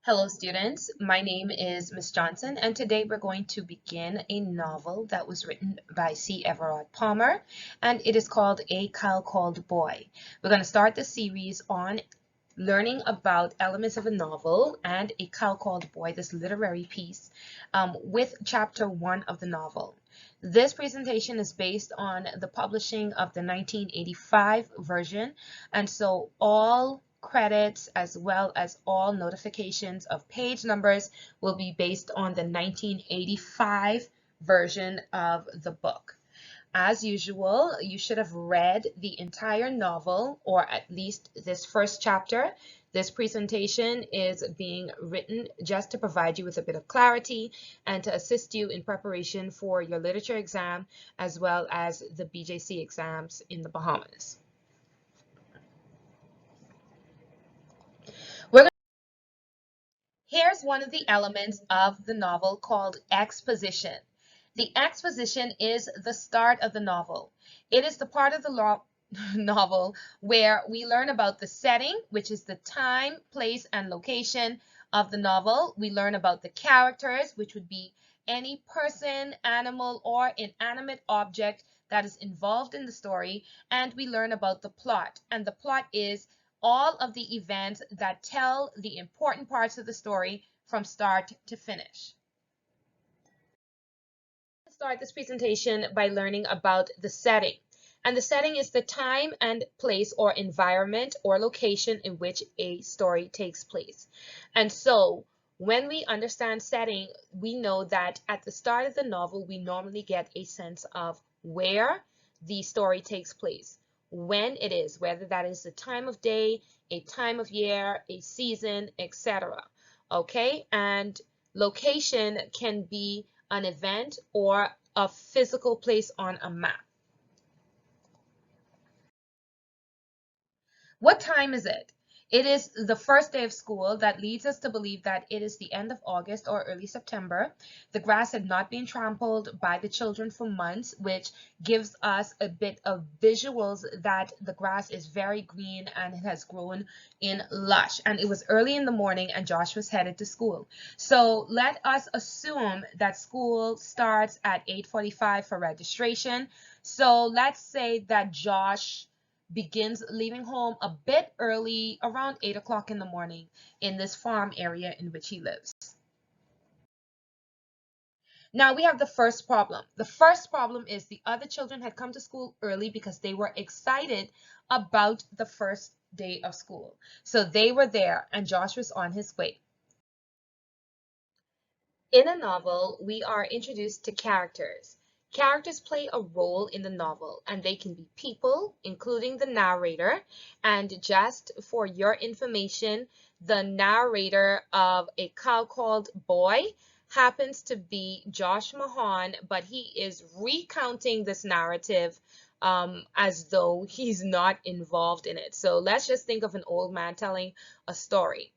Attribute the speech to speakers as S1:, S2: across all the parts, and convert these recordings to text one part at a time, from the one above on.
S1: Hello students, my name is Miss Johnson and today we're going to begin a novel that was written by Everard Palmer and it is called A Cow Called Boy. We're going to start the series on learning about elements of a novel and A Cow Called Boy, this literary piece, with chapter 1 of the novel. This presentation is based on the publishing of the 1985 version, and so all credits as well as all notifications of page numbers will be based on the 1985 version of the book. As usual, you should have read the entire novel, or at least this first chapter. This presentation is being written just to provide you with a bit of clarity and to assist you in preparation for your literature exam as well as the BJC exams in the Bahamas. We're Here's one of the elements of the novel called exposition. The exposition is the start of the novel. It is the part of the novel where we learn about the setting, which is the time, place, and location of the novel. We learn about the characters, which would be any person, animal, or inanimate object that is involved in the story, and we learn about the plot. And the plot is all of the events that tell the important parts of the story from start to finish. Let's start this presentation by learning about the setting. And the setting is the time and place or environment or location in which a story takes place. And so when we understand setting, we know that at the start of the novel, we normally get a sense of where the story takes place, when it is, whether that is the time of day, a time of year, a season, etc. Okay, and location can be an event or a physical place on a map. What time is it? It is the first day of school. That leads us to believe that it is the end of August or early September. The grass had not been trampled by the children for months, which gives us a bit of visuals that the grass is very green and it has grown in lush. And it was early in the morning and Josh was headed to school. So let us assume that school starts at 8:45 for registration. So let's say that Josh begins leaving home a bit early, around 8 o'clock in the morning, in this farm area in which he lives. Now we have the first problem. The first problem is the other children had come to school early because they were excited about the first day of school. So they were there and Josh was on his way. In a novel, we are introduced to characters. Characters play a role in the novel, and they can be people, including the narrator. And just for your information, the narrator of A Cow Called Boy happens to be Josh Mahon, but he is recounting this narrative as though he's not involved in it. So let's just think of an old man telling a story.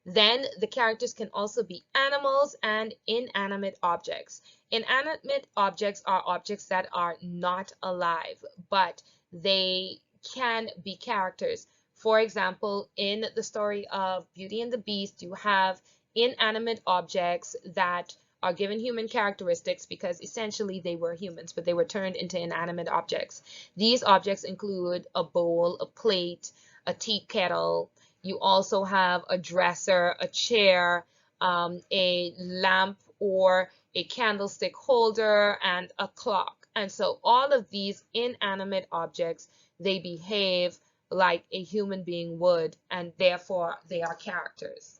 S1: Then the characters can also be animals and inanimate objects. Inanimate objects are objects that are not alive, but they can be characters. For example, in the story of Beauty and the Beast, you have inanimate objects that are given human characteristics because essentially they were humans, but they were turned into inanimate objects. These objects include a bowl, a plate, a tea kettle. You also have a dresser, a chair, a lamp or a candlestick holder, and a clock. And so all of these inanimate objects, they behave like a human being would, and therefore they are characters.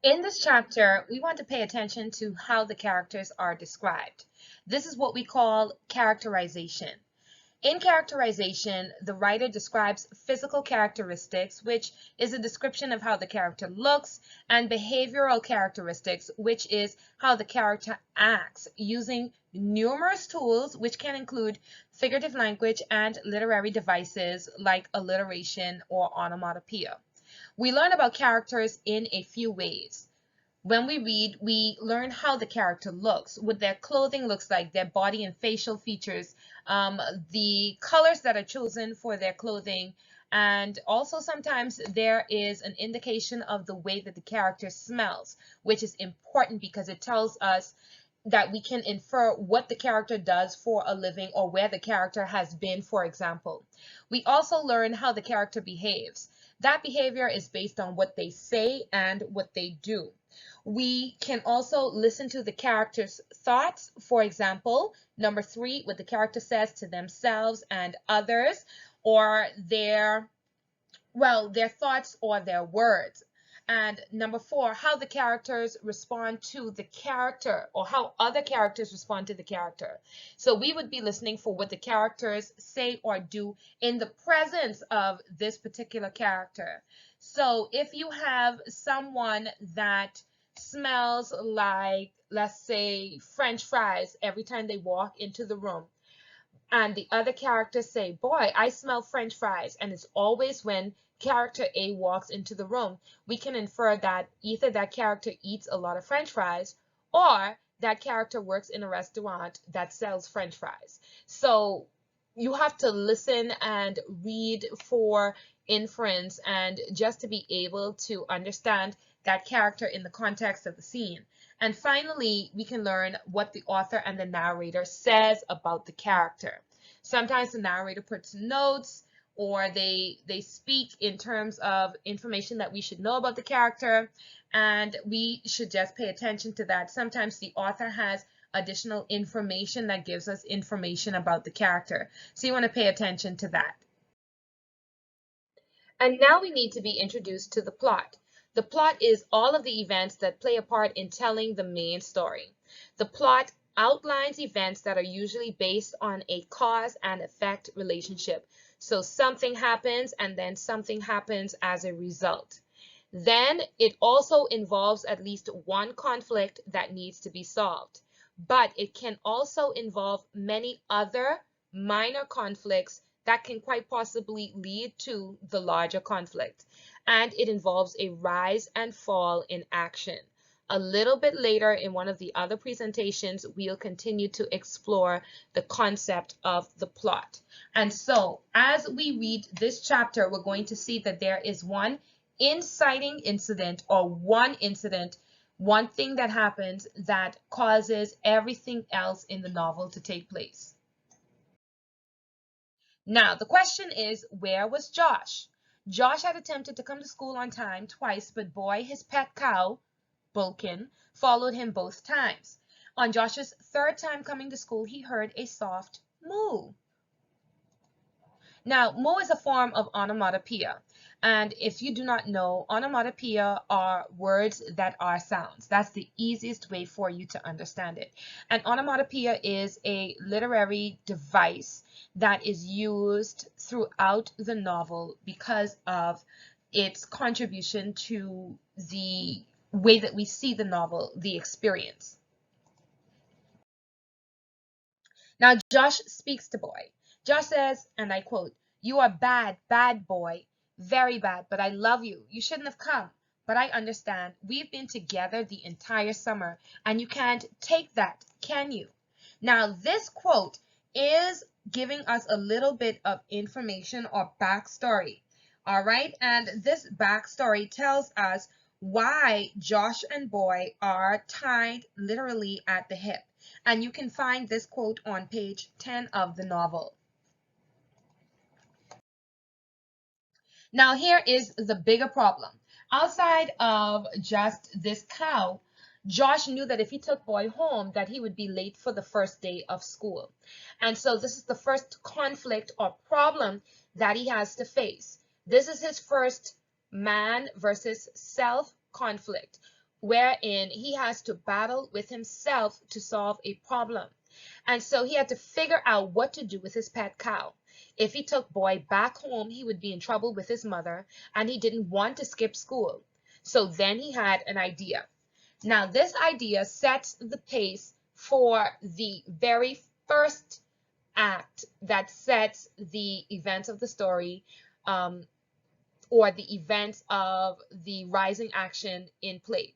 S1: In this chapter, we want to pay attention to how the characters are described. This is what we call characterization. In characterization, the writer describes physical characteristics, which is a description of how the character looks, and behavioral characteristics, which is how the character acts, using numerous tools, which can include figurative language and literary devices like alliteration or onomatopoeia. We learn about characters in a few ways. When we read, we learn how the character looks, what their clothing looks like, their body and facial features, the colors that are chosen for their clothing, And also sometimes there is an indication of the way that the character smells, which is important because it tells us that we can infer what the character does for a living or where the character has been, for example. We also learn how the character behaves. That behavior is based on what they say and what they do. We can also listen to the character's thoughts. For example, number 3, what the character says to themselves and others, or their thoughts or their words. And number 4, how the characters respond to the character, or how other characters respond to the character. So we would be listening for what the characters say or do in the presence of this particular character. So if you have someone that smells like, let's say, French fries every time they walk into the room, and the other characters say, "Boy, I smell French fries," and it's always when character A walks into the room, we can infer that either that character eats a lot of French fries or that character works in a restaurant that sells French fries. So you have to listen and read for inference and just to be able to understand that character in the context of the scene. And finally, we can learn what the author and the narrator says about the character. Sometimes the narrator puts notes, or they speak in terms of information that we should know about the character, and we should just pay attention to that. Sometimes the author has additional information that gives us information about the character. So you want to pay attention to that. And now we need to be introduced to the plot. The plot is all of the events that play a part in telling the main story. The plot outlines events that are usually based on a cause and effect relationship. So something happens and then something happens as a result. Then it also involves at least one conflict that needs to be solved. But it can also involve many other minor conflicts that can quite possibly lead to the larger conflict. And it involves a rise and fall in action. A little bit later in one of the other presentations, we'll continue to explore the concept of the plot. And so as we read this chapter, we're going to see that there is one inciting incident, or one incident, one thing that happens that causes everything else in the novel to take place. Now, the question is, where was Josh? Josh had attempted to come to school on time twice, but boy, his pet cow, Bulkin, followed him both times. On Josh's third time coming to school, he heard a soft moo. Now, moo is a form of onomatopoeia. And if you do not know, onomatopoeia are words that are sounds. That's the easiest way for you to understand it. And onomatopoeia is a literary device that is used throughout the novel because of its contribution to the way that we see the novel, the experience. Now, Josh speaks to boy. Josh says, and I quote, "You are bad, bad boy, very bad, but I love you. You shouldn't have come, but I understand. We've been together the entire summer, and you can't take that, can you?" Now, this quote is giving us a little bit of information or backstory. All right, and this backstory tells us why Josh and boy are tied literally at the hip. And you can find this quote on page 10 of the novel. Now here is the bigger problem. Outside of just this cow, Josh knew that if he took boy home, that he would be late for the first day of school. And so this is the first conflict or problem that he has to face. This is his first man versus self conflict, wherein he has to battle with himself to solve a problem. And so he had to figure out what to do with his pet cow. If he took boy back home, he would be in trouble with his mother, and he didn't want to skip school. So then he had an idea. Now this idea sets the pace for the very first act that sets the events of the story, or the events of the rising action in play.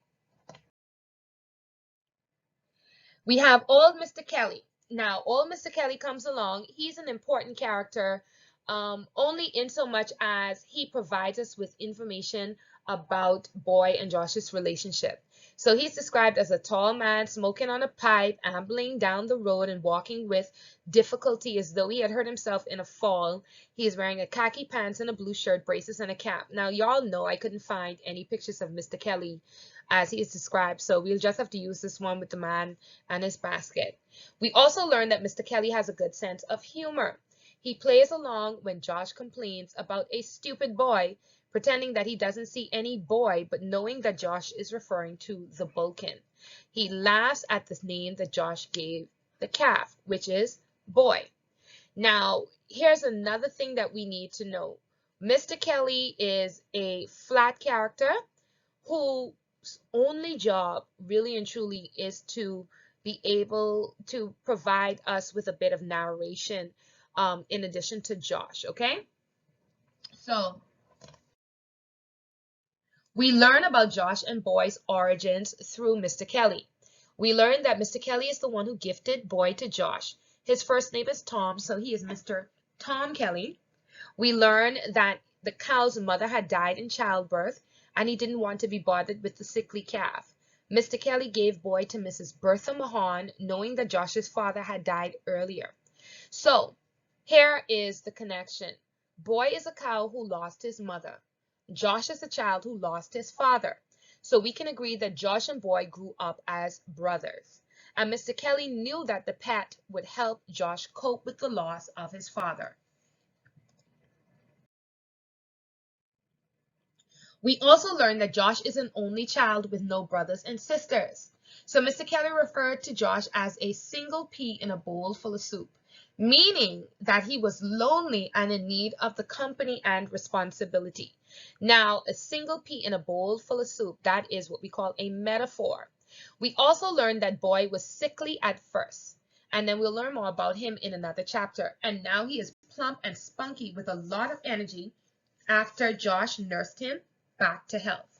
S1: We have old Mr. Kelly. Now, old Mr. Kelly comes along. He's an important character only in so much as he provides us with information about Boy and Josh's relationship. So he's described as a tall man smoking on a pipe, ambling down the road and walking with difficulty as though he had hurt himself in a fall. He is wearing a khaki pants and a blue shirt, braces, and a cap. Now, y'all know I couldn't find any pictures of Mr. Kelly as he is described, so we'll just have to use this one with the man and his basket. We also learned that Mr. Kelly has a good sense of humor. He plays along when Josh complains about a stupid boy, pretending that he doesn't see any boy, but knowing that Josh is referring to the Bulkin. He laughs at the name that Josh gave the calf, which is boy. Now, here's another thing that we need to know. Mr. Kelly is a flat character whose only job, really and truly, is to be able to provide us with a bit of narration in addition to Josh, okay? So we learn about Josh and Boy's origins through Mr. Kelly. We learn that Mr. Kelly is the one who gifted Boy to Josh. His first name is Tom, so he is Mr. Tom Kelly. We learn that the cow's mother had died in childbirth, and he didn't want to be bothered with the sickly calf. Mr. Kelly gave Boy to Mrs. Bertha Mahon, knowing that Josh's father had died earlier. So here is the connection. Boy is a cow who lost his mother. Josh is a child who lost his father. So we can agree that Josh and Boy grew up as brothers. And Mr. Kelly knew that the pet would help Josh cope with the loss of his father. We also learned that Josh is an only child with no brothers and sisters. So Mr. Kelly referred to Josh as a single pea in a bowl full of soup, meaning that he was lonely and in need of the company and responsibility. Now, a single pea in a bowl full of soup, that is what we call a metaphor. We also learned that Boy was sickly at first, and then we'll learn more about him in another chapter. And now he is plump and spunky with a lot of energy after Josh nursed him back to health.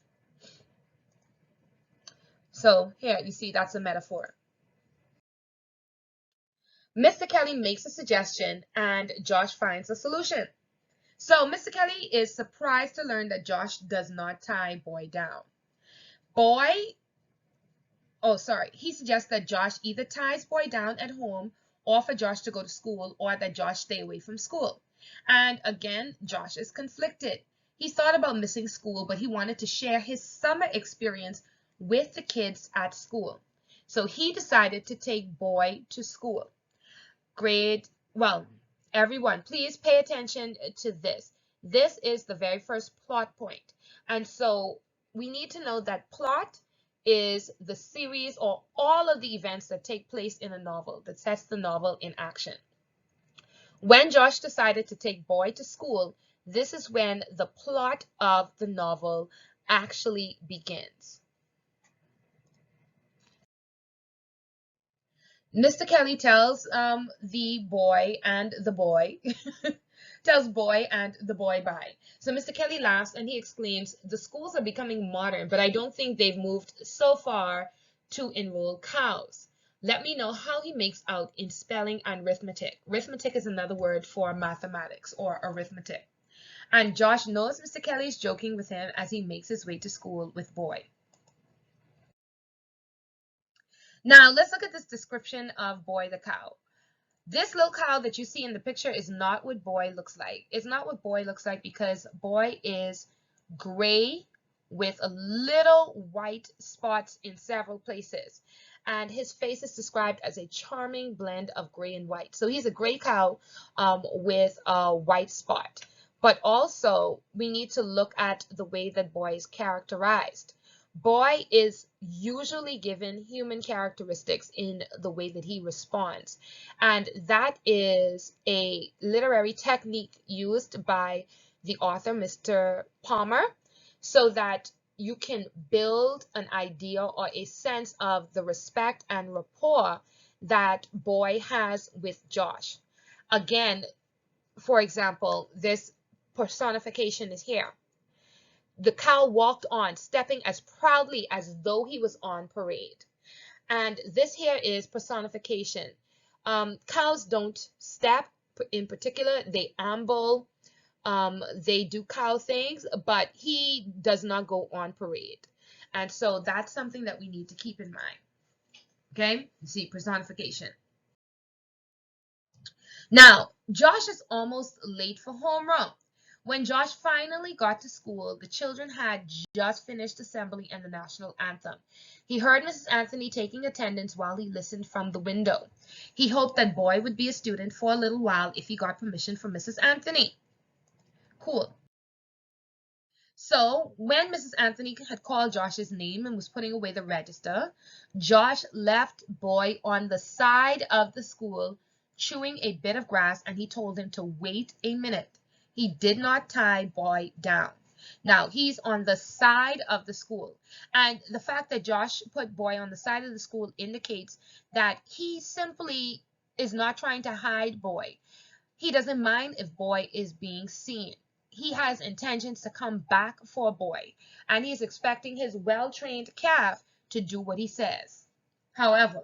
S1: So here you see that's a metaphor. Mr. Kelly makes a suggestion and Josh finds a solution. So Mr. Kelly is surprised to learn that Josh does not tie Boy down. He suggests that Josh either ties Boy down at home or for Josh to go to school, or that Josh stay away from school. And again, Josh is conflicted. He thought about missing school, but he wanted to share his summer experience with the kids at school. So he decided to take Boy to school. Everyone, please pay attention to this. This is the very first plot point. And so we need to know that plot is the series or all of the events that take place in a novel, that sets the novel in action. When Josh decided to take Boy to school, this is when the plot of the novel actually begins. Mr. Kelly tells the boy and the boy tells Boy and the boy bye. So Mr. Kelly laughs and he exclaims, "The schools are becoming modern, but I don't think they've moved so far to enroll cows." Let me know how he makes out in spelling and arithmetic. Arithmetic is another word for mathematics or arithmetic. And Josh knows Mr. Kelly is joking with him as he makes his way to school with Boy. Now let's look at this description of Boy the cow. This little cow that you see in the picture is not what Boy looks like. It's not what Boy looks like because Boy is gray with a little white spots in several places. And his face is described as a charming blend of gray and white. So he's a gray cow with a white spot. But also, we need to look at the way that Boy is characterized. Boy is usually given human characteristics in the way that he responds. And that is a literary technique used by the author, Mr. Palmer, so that you can build an idea or a sense of the respect and rapport that Boy has with Josh. Again, for example, this personification is here. The cow walked on, stepping as proudly as though he was on parade. And this here is personification. Cows don't step, in particular, they amble, they do cow things, but he does not go on parade. And so that's something that we need to keep in mind. Okay, you see personification. Now, Josh is almost late for homeroom. When Josh finally got to school, the children had just finished assembly and the national anthem. He heard Mrs. Anthony taking attendance while he listened from the window. He hoped that boy would be a student for a little while if he got permission from Mrs. Anthony. Cool. So when Mrs. Anthony had called Josh's name and was putting away the register, Josh left boy on the side of the school chewing a bit of grass, and he told him to wait a minute. He did not tie boy down. Now, he's on the side of the school, and the fact that Josh put boy on the side of the school indicates that he simply is not trying to hide boy. He doesn't mind if boy is being seen. He has intentions to come back for boy, and he is expecting his well-trained calf to do what he says. However,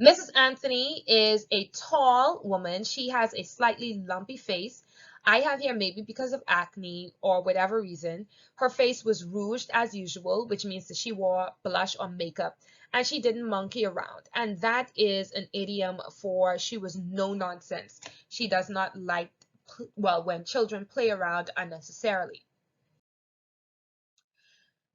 S1: Mrs. Anthony is a tall woman. She has a slightly lumpy face. I have here maybe because of acne or whatever reason. Her face was rouged as usual, which means that she wore blush or makeup, and she didn't monkey around. And that is an idiom for she was no nonsense. She does not like, well, when children play around unnecessarily.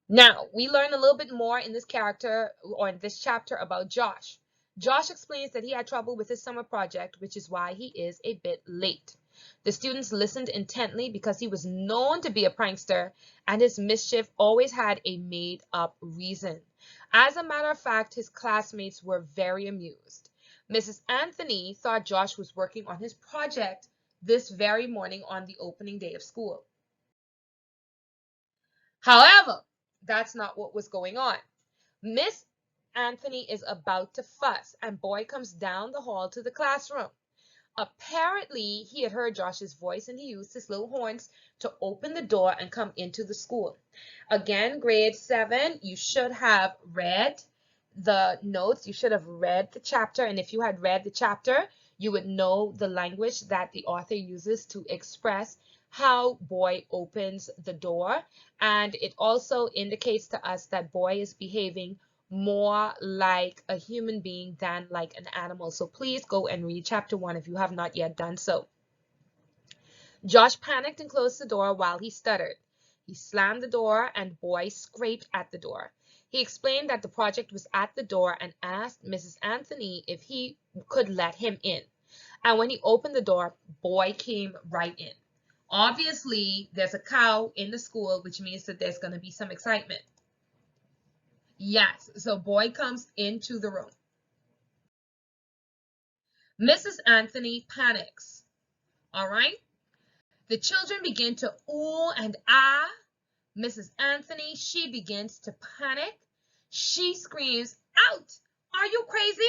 S1: Now, we learn a little bit more in this character or in this chapter about Josh. Josh explains that he had trouble with his summer project, which is why he is a bit late. The students listened intently because he was known to be a prankster, and his mischief always had a made-up reason. As a matter of fact, his classmates were very amused. Mrs. Anthony thought Josh was working on his project this very morning on the opening day of school. However, that's not what was going on. Miss Anthony is about to fuss, and boy comes down the hall to the classroom. Apparently, he had heard Josh's voice, and he used his little horns to open the door and come into the school. Again, grade 7, you should have read the notes. You should have read the chapter, and if you had read the chapter, you would know the language that the author uses to express how boy opens the door, and it also indicates to us that boy is behaving more like a human being than like an animal. So please go and read chapter 1 if you have not yet done so. Josh panicked and closed the door while he stuttered. He slammed the door and boy scraped at the door. He explained that the project was at the door and asked Mrs. Anthony if he could let him in. And when he opened the door, boy came right in. Obviously, there's a cow in the school, which means that there's going to be some excitement. Yes, so boy comes into the room. Mrs. Anthony panics. All right? The children begin to ooh and ah. Mrs. Anthony, she begins to panic. She screams, "Out! Are you crazy?"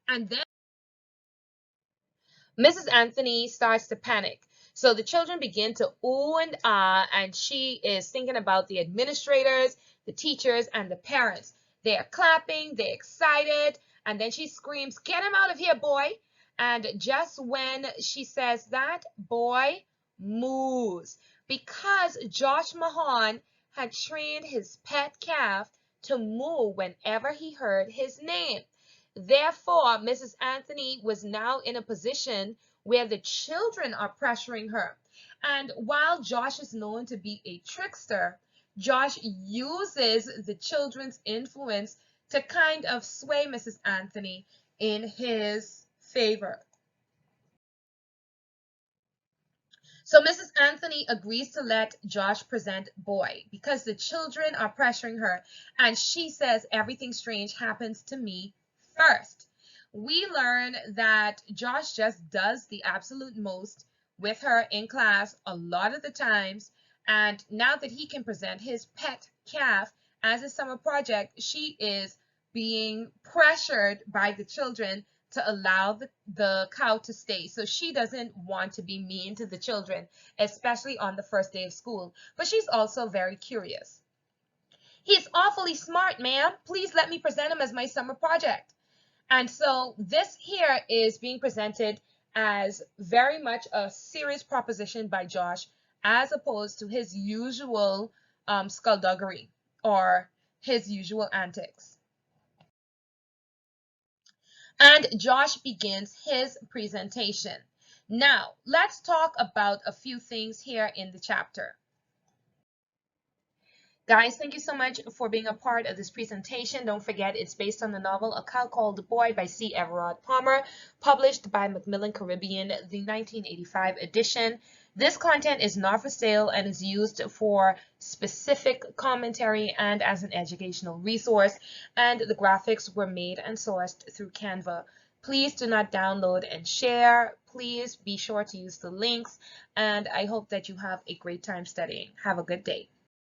S1: And then Mrs. Anthony starts to panic. So the children begin to ooh and ah, and she is thinking about the administrators, the teachers, and the parents. They are clapping, they're excited, and then she screams, "Get him out of here, boy!" And just when she says that, boy moves because Josh Mahon had trained his pet calf to moo whenever he heard his name. Therefore, Mrs. Anthony was now in a position where the children are pressuring her. And while Josh is known to be a trickster, Josh uses the children's influence to kind of sway Mrs. Anthony in his favor. So Mrs. Anthony agrees to let Josh present boy because the children are pressuring her, and she says everything strange happens to me first. We learn that Josh just does the absolute most with her in class a lot of the times, and now that he can present his pet calf as a summer project, she is being pressured by the children to allow the cow to stay. So she doesn't want to be mean to the children, especially on the first day of school. But she's also very curious. "He's awfully smart, ma'am. Please let me present him as my summer project." And so this here is being presented as very much a serious proposition by Josh, as opposed to his usual skullduggery or his usual antics. And Josh begins his presentation. Now, let's talk about a few things here in the chapter. Guys, thank you so much for being a part of this presentation. Don't forget, it's based on the novel A Cow Called the Boy by C. Everard Palmer, published by Macmillan Caribbean, the 1985 edition. This content is not for sale and is used for specific commentary and as an educational resource, and the graphics were made and sourced through Canva. Please do not download and share. Please be sure to use the links, and I hope that you have a great time studying. Have a good day.